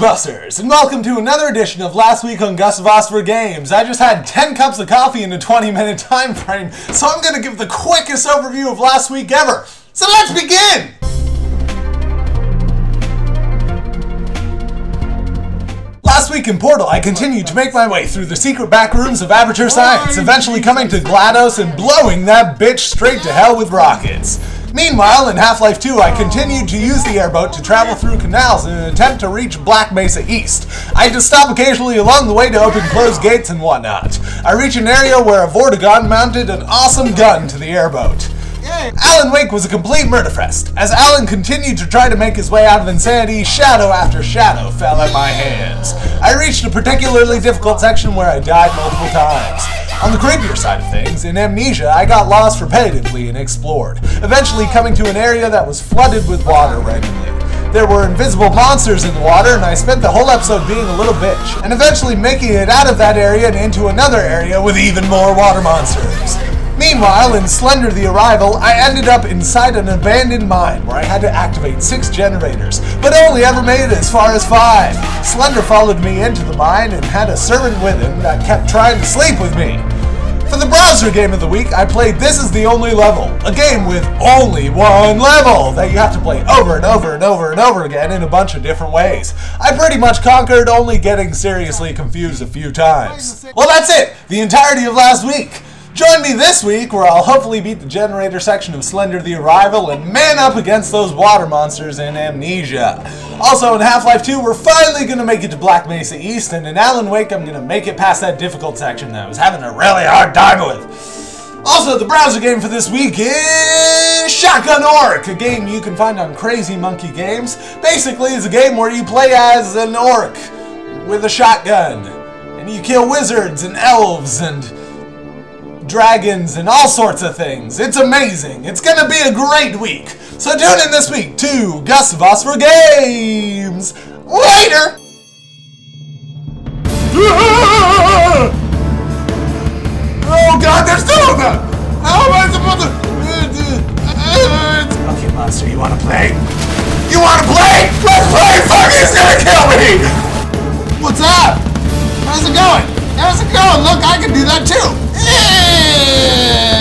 Ghostbusters, and welcome to another edition of Last Week on Gustavostopher Games. I just had 10 cups of coffee in a 20-minute time frame, so I'm going to give the quickest overview of last week ever. So let's begin! Last week in Portal, I continued to make my way through the secret back rooms of Aperture Science, eventually coming to GLaDOS and blowing that bitch straight to hell with rockets. Meanwhile, in Half-Life 2, I continued to use the airboat to travel through canals in an attempt to reach Black Mesa East. I had to stop occasionally along the way to open closed gates and whatnot. I reached an area where a Vortigaunt mounted an awesome gun to the airboat. Alan Wake was a complete murderfest. As Alan continued to try to make his way out of insanity, shadow after shadow fell at my hands. I reached a particularly difficult section where I died multiple times. On the creepier side of things, in Amnesia, I got lost repetitively and explored, eventually coming to an area that was flooded with water randomly. There were invisible monsters in the water, and I spent the whole episode being a little bitch, and eventually making it out of that area and into another area with even more water monsters. Meanwhile, in Slender the Arrival, I ended up inside an abandoned mine where I had to activate 6 generators, but only ever made it as far as 5. Slender followed me into the mine and had a servant with him that kept trying to sleep with me. For the browser game of the week, I played This Is the Only Level, a game with only one level that you have to play over and over and over and over again in a bunch of different ways. I pretty much conquered, only getting seriously confused a few times. Well, that's it! The entirety of last week! Join me this week where I'll hopefully beat the generator section of Slender the Arrival and man up against those water monsters in Amnesia. Also in Half-Life 2 we're finally going to make it to Black Mesa East, and in Alan Wake I'm going to make it past that difficult section that I was having a really hard time with. Also, the browser game for this week is Shotgun Orc, a game you can find on Crazy Monkey Games. Basically it's a game where you play as an orc with a shotgun, and you kill wizards and elves and dragons and all sorts of things. It's amazing. It's gonna be a great week. So tune in this week to Gustavostopher Games. Later! Oh god, there's 2 of them! How am I supposed to... Okay, monster, you wanna play? You wanna play? Let's play! Fuck, he's gonna kill me! What's up? How's it going? How's it going? Look, I can do that too! Yeah!